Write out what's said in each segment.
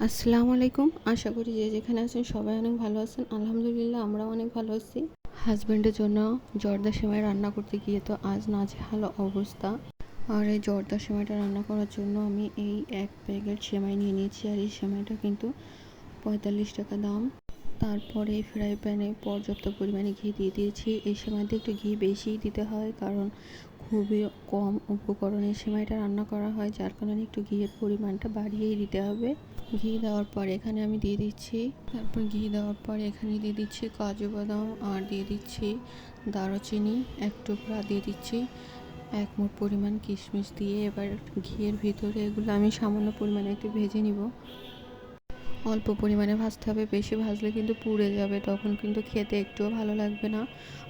আসসালামু আলাইকুম। আশা করি যে যেখানে আছেন সবাই অনেক ভালো আছেন। আলহামদুলিল্লাহ আমরাও অনেক ভালো আছি। হাজব্যান্ডের জন্য জর্দা সেমাই রান্না করতে গিয়ে তো আজ নাজেহাল অবস্থা। আর এই জর্দা সেমাইটা রান্না করার জন্য আমি এই 1 প্যাকেট সেমাই নিয়ে নিয়েছি। আর এই সেমাইটা কিন্তু 45 টাকা দাম। তারপরে ফ্রাই প্যানে পর্যাপ্ত পরিমাণে ঘি দিয়ে দিয়েছি। এই সেমাইতে একটু ঘি বেশিই দিতে হয়, কারণ খুবই কম উপকরণে সেমাইটা রান্না করা হয়, যার কারণে একটু ঘিয়ের পরিমাণটা বাড়িয়েই দিতে হবে। ঘি দেওয়ার পর এখানে আমি দিয়ে দিচ্ছি কাজু বাদাম, আর দিয়ে দিচ্ছি দারুচিনি 1 টুকরা, দিয়ে দিচ্ছি 1 মুঠ পরিমাণ কিশমিশ দিয়ে এবার ঘিয়ের ভিতরে এগুলো আমি সামান্য পরিমাণে একটু ভেজে নিব। অল্প পরিমাণে ভাজতে হবে, বেশি ভাজলে কিন্তু পুড়ে যাবে, তখন কিন্তু খেতে একটুও ভালো লাগবে না।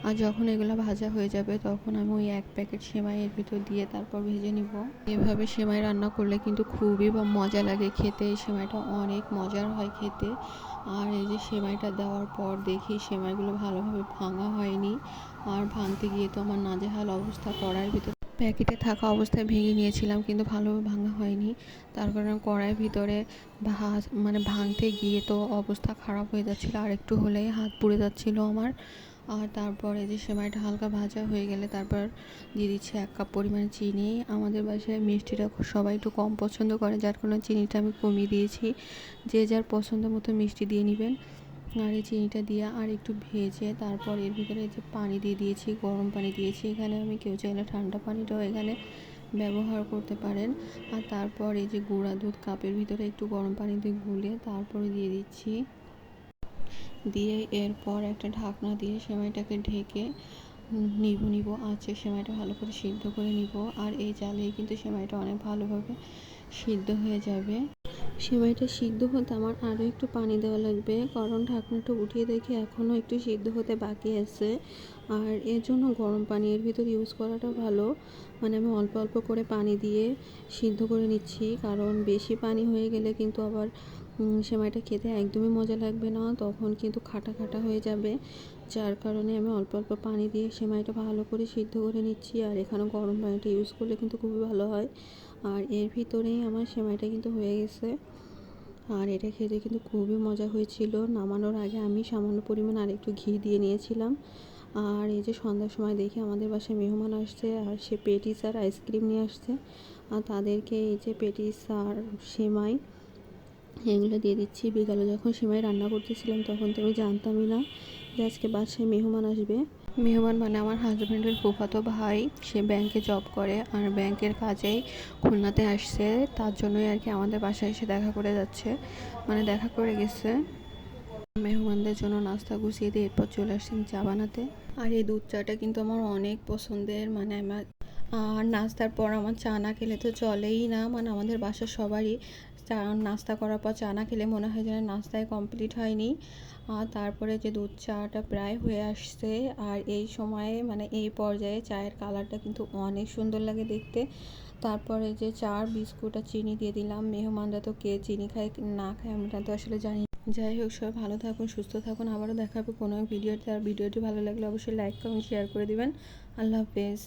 আর যখন এগুলো ভাজা হয়ে যাবে তখন আমি ওই 1 প্যাকেট সেমাই এর ভিতর দিয়ে তারপর ভেজে নিব। এভাবে সেমাই রান্না করলে কিন্তু খুবই মজা লাগে খেতে। এই সেমাইটা অনেক মজার হয় খেতে। আর এই যে সেমাইটা দেওয়ার পর দেখি সেমাইগুলো ভালোভাবে ভাঙা হয়নি, আর ভাঙতে গিয়ে তো আমার নাজেহাল অবস্থা। কড়াইয়ের ভিতর প্যাকেটে থাকা অবস্থায় ভেঙে নিয়েছিলাম, কিন্তু ভালোভাবে ভাঙা হয়নি। তার কারণে কড়াইয়ের ভিতরে ভাঙতে গিয়ে তো অবস্থা খারাপ হয়ে যাচ্ছিলো, আর একটু হলেই হাত পুড়ে যাচ্ছিলো আমার। আর তারপরে যে সেমাইটা হালকা ভাজা হয়ে গেলে তারপর দিয়ে দিচ্ছি 1 কাপ পরিমাণে চিনি। আমাদের বাসায় মিষ্টিটা সবাই একটু কম পছন্দ করে, যার কারণে চিনিটা আমি কমিয়ে দিয়েছি। যে যার পছন্দ মতো মিষ্টি দিয়ে নেবেন। আর এই চিনিটা দিয়ে আর একটু ভেজে তারপর এর ভিতরে যে পানি দিয়ে দিয়েছি, গরম পানি দিয়েছি। এখানে আমি কেউ চাইলে ঠান্ডা পানিটাও এখানে ব্যবহার করতে পারেন। আর তারপর এই যে গুঁড়া দুধ কাপের ভিতরে একটু গরম পানি দিয়ে গুলে তারপরে দিয়ে দিচ্ছি। দিয়ে এরপর একটা ঢাকনা দিয়ে সেমাইটাকে ঢেকে নিব আছে সেমাইটা ভালো করে সিদ্ধ করে নিব। আর এই জালেই কিন্তু সেমাইটা অনেক ভালোভাবে সিদ্ধ হয়ে যাবে। সেমাইটা সিদ্ধ হতে আমার আরও একটু পানি দেওয়া লাগবে, কারণ ঢাকনাটা উঠিয়ে দেখি এখনও একটু সিদ্ধ হতে বাকি আছে। আর এর জন্য গরম পানি এর ভিতর ইউজ করাটা ভালো। মানে আমি অল্প অল্প করে পানি দিয়ে সিদ্ধ করে নিচ্ছি, কারণ বেশি পানি হয়ে গেলে কিন্তু আবার সেমাইটা খেতে একদমই মজা লাগবে না, তখন কিন্তু খাটা খাটা হয়ে যাবে। যার কারণে আমি অল্প অল্প পানি দিয়ে সেমাইটা ভালো করে সিদ্ধ করে নিচ্ছি। আর এখানে গরম পানিটা ইউজ করলে কিন্তু খুবই ভালো হয়। আর এর ভিতরেই আমার সেমাইটা কিন্তু হয়ে গেছে। আর এটা খেতে কিন্তু খুবই মজা হয়েছিল। নামানোর আগে আমি সামান্য পরিমাণ আরেকটু ঘি দিয়ে নিয়েছিলাম। আর এই যে সন্ধ্যার সময় দেখি আমাদের বাসায় মেহমান আসছে, আর সে পেটিস আর আইসক্রিম নিয়ে আসছে। আর তাদেরকে এই যে পেটিস আর সেমাই এগুলো দিয়ে দিচ্ছি। বিকালে যখন সেমাই রান্না করতেছিলাম তখন তো আমি জানতামই না যে আজকে বাসায় মেহমান আসবে। মেহমান মানে আমার হাজব্যান্ডের ফুফাতো ভাই, সে ব্যাংকে জব করে, আর ব্যাংকের কাজেই খুলনাতে আসছে। তার জন্যই আর কি আমাদের বাসায় এসে দেখা করে যাচ্ছে, মানে দেখা করে গেছে। মেহমানদের জন্য নাস্তা গুছিয়ে দিয়ে এরপর চলে আসছি চা বানাতে। আর এই দুধ চাটা কিন্তু আমার অনেক পছন্দের, মানে আমার আর নাস্তার পর আমার চা না খেলে তো চলেই না। মানে আমাদের বাসার সবারই চা নাস্তা করার পর চা না খেলে মনে হয় যেন নাস্তায় কমপ্লিট হয়নি। আর তারপরে যে দুধ চাটা প্রায় হয়ে আসছে, আর এই সময়ে মানে এই পর্যায়ে চায়ের কালারটা কিন্তু অনেক সুন্দর লাগে দেখতে। তারপরে যে চার বিস্কুট আর চিনি দিয়ে দিলাম। মেহমানরা তো কে চিনি খায় না খায় আমরা তো আসলে জানি। যাই হোক, সবাই ভালো থাকুন, সুস্থ থাকুন। আবারও দেখা হবে কোনো এক ভিডিওতে। আর ভিডিওটি ভালো লাগলে অবশ্যই লাইক কমেন্ট শেয়ার করে দিবেন। আল্লাহ হাফেজ।